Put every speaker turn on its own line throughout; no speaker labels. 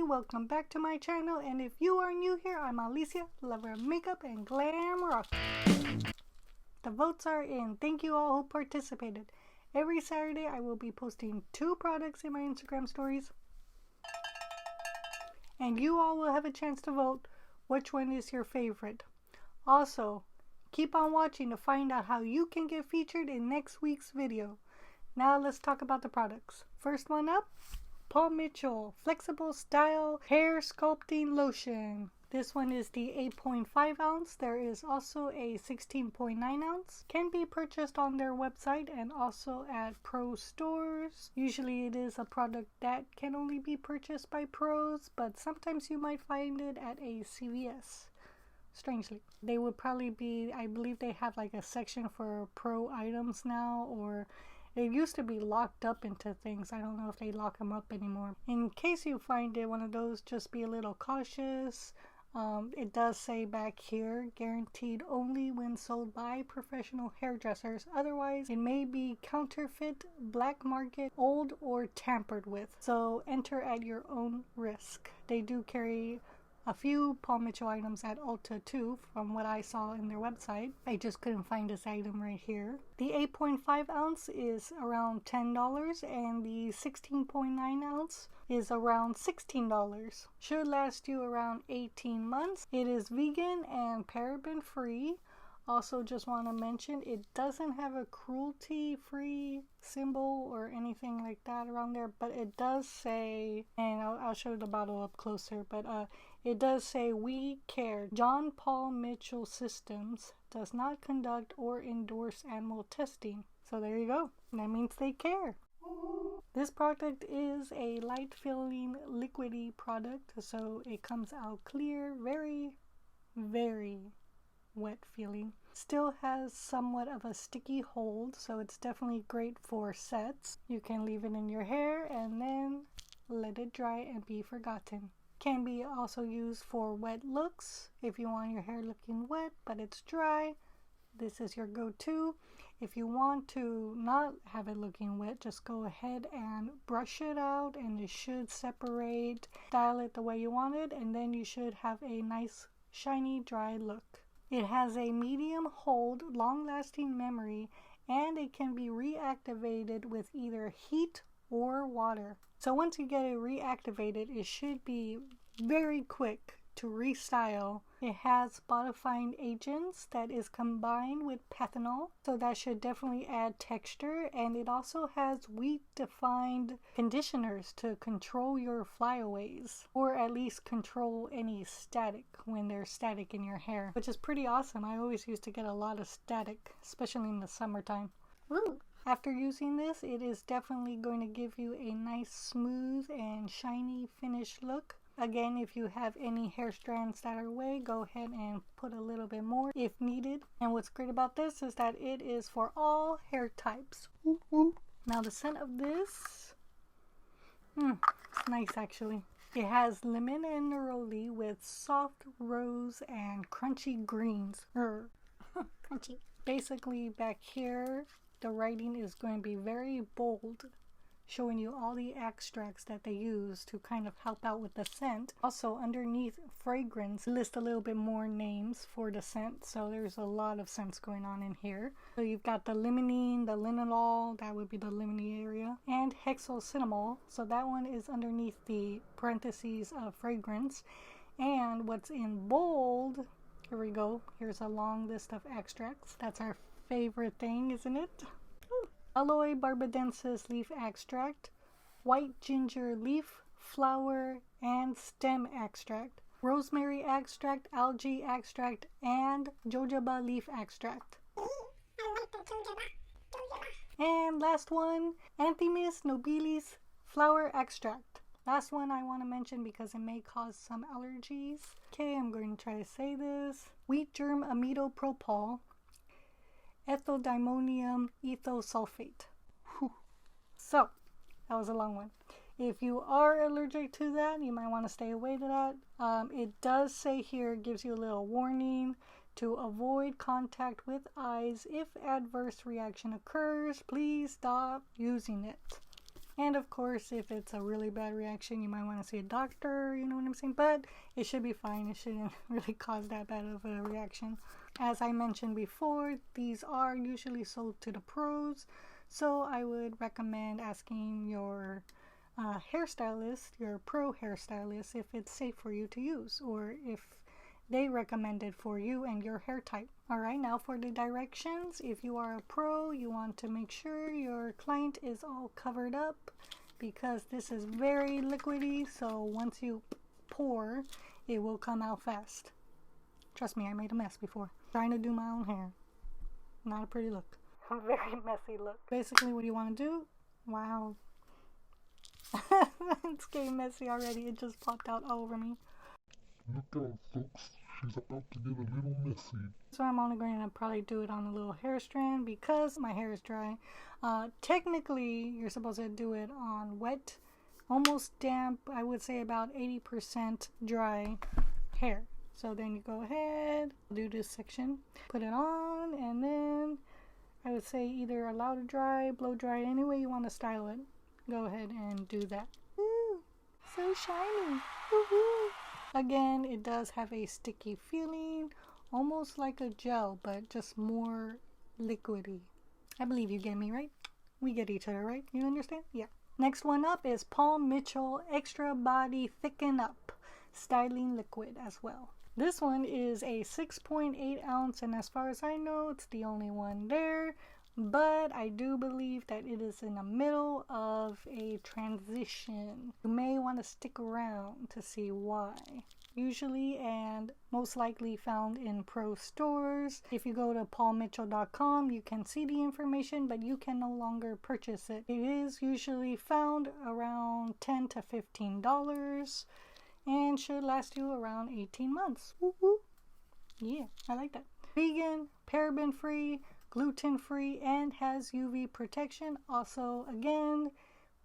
welcome back to my channel, and if you are new here, I'm Alicia, lover of makeup and glam rock. The votes are in. Thank you all who participated. Every Saturday I will be posting 2 products in my Instagram stories, and you all will have a chance to vote which one is your favorite. Also, keep on watching to find out how you can get featured in next week's video. Now let's talk about the products. First one up, Paul Mitchell Flexible Style Hair Sculpting Lotion. This one is the 8.5 ounce. There is also a 16.9 ounce. Can be purchased on their website and also at pro stores. Usually it is a product that can only be purchased by pros, but sometimes you might find it at a CVS. Strangely, they would probably be, I believe they have like a section for pro items now, or it used to be locked up into things. I don't know if they lock them up anymore. In case you find it one of those, just be a little cautious. It does say back here, guaranteed only when sold by professional hairdressers. Otherwise, it may be counterfeit, black market, old, or tampered with. So enter at your own risk. They do carry a few Paul Mitchell items at Ulta too, from what I saw in their website. I just couldn't find this item right here. The 8.5 ounce is around $10 and the 16.9 ounce is around $16. Should last you around 18 months. It is vegan and paraben free. Also, just want to mention, it doesn't have a cruelty-free symbol or anything like that around there, but it does say, and I'll show the bottle up closer, but it does say, "We care. John Paul Mitchell Systems does not conduct or endorse animal testing." So there you go. That means they care. This product is a light feeling liquidy product, so it comes out clear, very, very wet feeling. Still has somewhat of a sticky hold, so it's definitely great for sets. You can leave it in your hair and then let it dry and be forgotten. Can be also used for wet looks. If you want your hair looking wet but it's dry, this is your go-to. If you want to not have it looking wet, just go ahead and brush it out and it should separate. Style it the way you want it, and then you should have a nice shiny dry look. It has a medium hold, long-lasting memory, and it can be reactivated with either heat or water. So once you get it reactivated, it should be very quick to restyle. It has bodifying agents that is combined with pentanol, so that should definitely add texture, and it also has weak defined conditioners to control your flyaways, or at least control any static when there's static in your hair, which is pretty awesome. I always used to get a lot of static, especially in the summertime. Woo! After using this, it is definitely going to give you a nice smooth and shiny finished look. Again, if you have any hair strands that are away, go ahead and put a little bit more if needed. And what's great about this is that it is for all hair types. Now the scent of this, it's nice actually. It has lemon and neroli with soft rose and crunchy greens. Crunchy. Basically back here, the writing is going to be very bold, showing you all the extracts that they use to kind of help out with the scent. Also underneath fragrance, list a little bit more names for the scent, so there's a lot of scents going on in here. So you've got the limonene, the linalool, that would be the lemony area, and hexocinamol, so that one is underneath the parentheses of fragrance. And what's in bold, here we go, here's a long list of extracts. That's our favorite thing, isn't it? Aloe barbadensis leaf extract, white ginger leaf, flower, and stem extract, rosemary extract, algae extract, and jojoba leaf extract. And last one, Anthemis nobilis flower extract. Last one I want to mention because it may cause some allergies. Okay, I'm going to try to say this. Wheat germ amidopropol, ethyldiammonium ethosulfate. Whew. So, that was a long one. If you are allergic to that, you might want to stay away to that. It does say here, gives you a little warning to avoid contact with eyes. If adverse reaction occurs, please stop using it. And of course, if it's a really bad reaction, you might want to see a doctor, you know what I'm saying? But it should be fine. It shouldn't really cause that bad of a reaction. As I mentioned before, these are usually sold to the pros. So I would recommend asking your hairstylist, your pro hairstylist, if it's safe for you to use or if they recommend it for you and your hair type. Alright, now for the directions. If you are a pro, you want to make sure your client is all covered up because this is very liquidy, so once you pour, it will come out fast. Trust me, I made a mess before. Trying to do my own hair. Not a pretty look. Very messy look. Basically what you want to do, wow. It's getting messy already. It just popped out all over me.
Look out, folks. She's about to get a little messy.
So I'm only going to probably do it on a little hair strand because my hair is dry. Technically, you're supposed to do it on wet, almost damp, I would say about 80% dry hair. So then you go ahead, do this section, put it on, and then I would say either allow to dry, blow dry, any way you want to style it. Go ahead and do that. Ooh, so shiny. Woohoo! Again, it does have a sticky feeling, almost like a gel, but just more liquidy. I believe you get me, right? We get each other, right? You understand? Yeah. Next one up is Paul Mitchell Extra Body Thicken Up Styling Liquid as well. This one is a 6.8 ounce, and as far as I know, it's the only one there. But I do believe that it is in the middle of a transition. You may want to stick around to see why. Usually and most likely found in pro stores. If you go to paulmitchell.com, you can see the information, but you can no longer purchase it. It is usually found around $10 to $15 and should last you around 18 months. Woo-hoo. Yeah, I like that. Vegan, paraben free, gluten-free, and has UV protection. Also, again,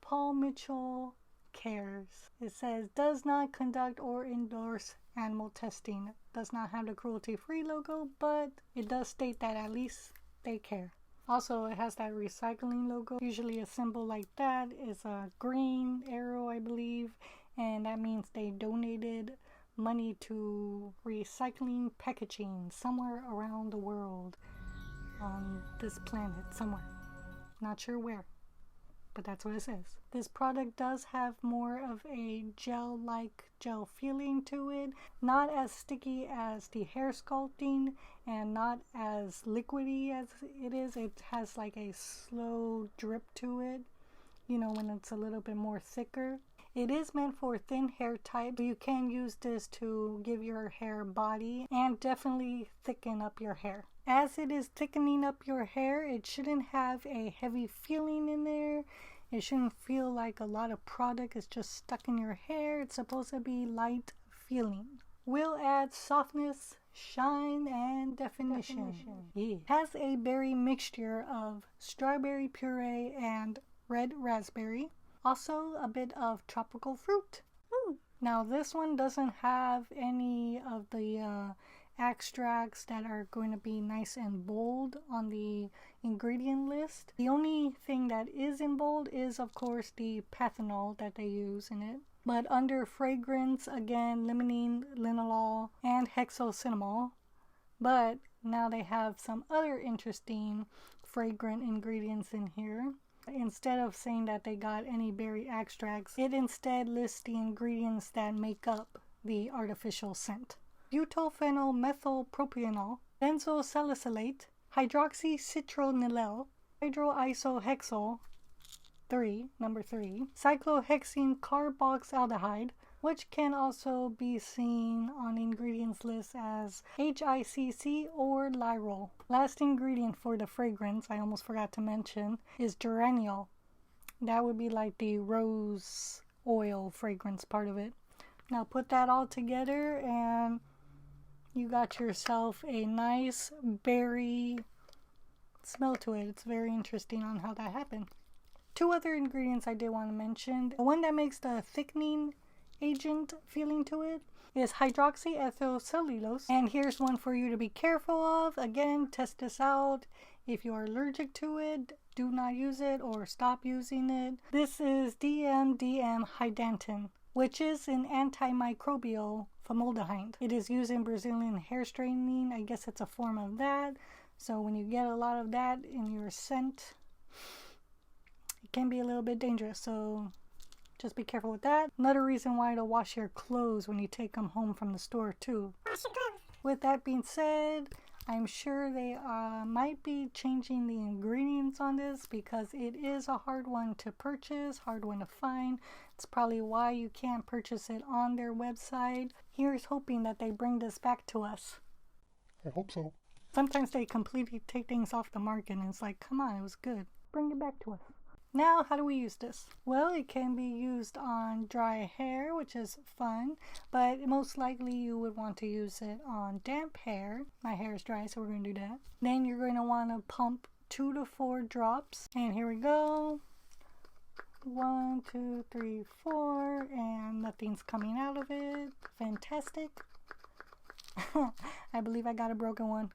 Paul Mitchell cares. It says does not conduct or endorse animal testing. Does not have the cruelty-free logo, but it does state that at least they care. Also, it has that recycling logo. Usually a symbol like that is a green arrow, I believe, and that means they donated money to recycling packaging somewhere around the world. On this planet somewhere, not sure where, but that's what it says. This product does have more of a gel feeling to it, not as sticky as the hair sculpting and not as liquidy as it is. It has like a slow drip to it, you know, when it's a little bit more thicker. It is meant for thin hair type. You can use this to give your hair body and definitely thicken up your hair. As it is thickening up your hair, it shouldn't have a heavy feeling in there. It shouldn't feel like a lot of product is just stuck in your hair. It's supposed to be light feeling. Will add softness, shine, and definition. Yeah. Has a berry mixture of strawberry puree and red raspberry. Also a bit of tropical fruit. Ooh. Now this one doesn't have any of the extracts that are going to be nice and bold on the ingredient list. The only thing that is in bold is of course the panthenol that they use in it. But under fragrance, again, limonene, linalool, and hexocinamol. But now they have some other interesting fragrant ingredients in here. Instead of saying that they got any berry extracts, it instead lists the ingredients that make up the artificial scent. Butylphenyl methylpropanol, benzosalicylate, hydroxycitronellal, hydroisohexyl 3, number 3, cyclohexene carboxaldehyde, which can also be seen on the ingredients list as HICC or lyrol. Last ingredient for the fragrance, I almost forgot to mention, is geraniol. That would be like the rose oil fragrance part of it. Now put that all together and you got yourself a nice berry smell to it. It's very interesting on how that happened. Two other ingredients I did want to mention. The one that makes the thickening agent feeling to it is hydroxyethyl cellulose, and here's one for you to be careful of. Again, test this out. If you're allergic to it, do not use it or stop using it. This is DMDM hydantin, which is an antimicrobial formaldehyde. It is used in Brazilian hair straightening. I guess it's a form of that. So when you get a lot of that in your scent, it can be a little bit dangerous. So just be careful with that. Another reason why to wash your clothes when you take them home from the store too. With that being said, I'm sure they might be changing the ingredients on this because it is a hard one to purchase, hard one to find. It's probably why you can't purchase it on their website. Here's hoping that they bring this back to us.
I hope so.
Sometimes they completely take things off the market and it's like, come on, it was good. Bring it back to us. Now, how do we use this? Well, it can be used on dry hair, which is fun, but most likely you would want to use it on damp hair. My hair is dry, so we're going to do that. Then you're going to want to pump 2 to 4 drops. And here we go. 1, 2, 3, 4, and nothing's coming out of it. Fantastic. I believe I got a broken one.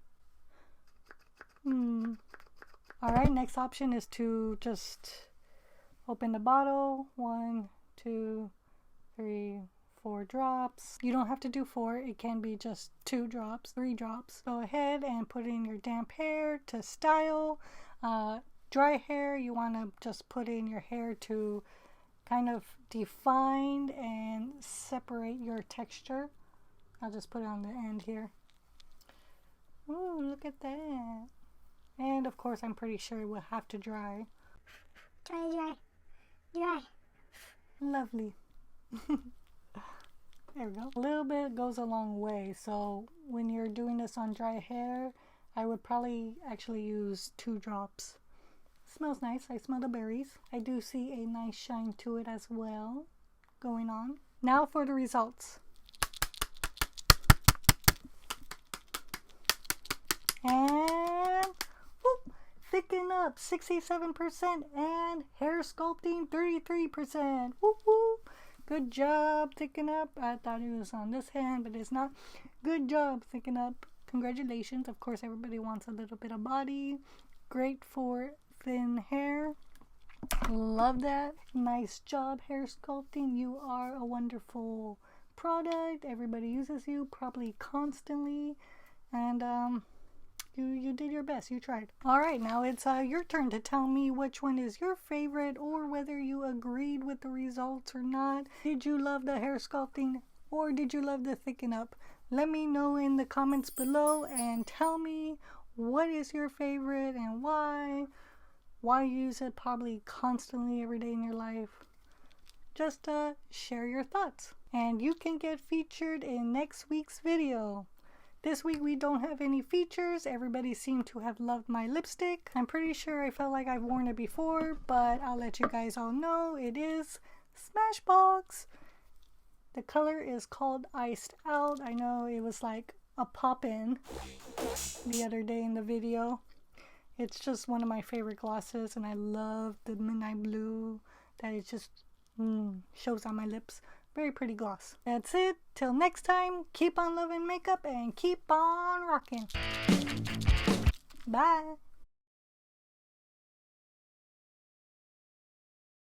Alright, next option is to just open the bottle. 1, 2, 3, 4 drops. You don't have to do 4. It can be just 2 drops, 3 drops. Go ahead and put in your damp hair to style. Dry hair, you want to just put in your hair to kind of define and separate your texture. I'll just put it on the end here. Ooh, look at that. And of course, I'm pretty sure it will have to dry.
Dry.
Lovely. There we go. A little bit goes a long way. So when you're doing this on dry hair, I would probably actually use 2 drops. Smells nice. I smell the berries. I do see a nice shine to it as well going on. Now for the results. And whoop, Thicken up 67% and hair sculpting 33%. Whoop, whoop. Good job, Thicken Up. I thought it was on this hand, but it's not. Good job, Thicken Up. Congratulations. Of course, everybody wants a little bit of body. Great for thin hair. Love that. Nice job, hair sculpting. You are a wonderful product. Everybody uses you probably constantly. And you did your best. You tried. All right, now it's your turn to tell me which one is your favorite or whether you agreed with the results or not. Did you love the hair sculpting or did you love the Thicken Up? Let me know in the comments below and tell me what is your favorite and why. Why you use it probably constantly every day in your life. Just share your thoughts. And you can get featured in next week's video. This week we don't have any features. Everybody seemed to have loved my lipstick. I'm pretty sure I felt like I've worn it before, but I'll let you guys all know it is Smashbox. The color is called Iced Out. I know it was like a pop-in the other day in the video. It's just one of my favorite glosses and I love the midnight blue that it just shows on my lips. Very pretty gloss. That's it. Till next time, keep on loving makeup and keep on rocking. Bye.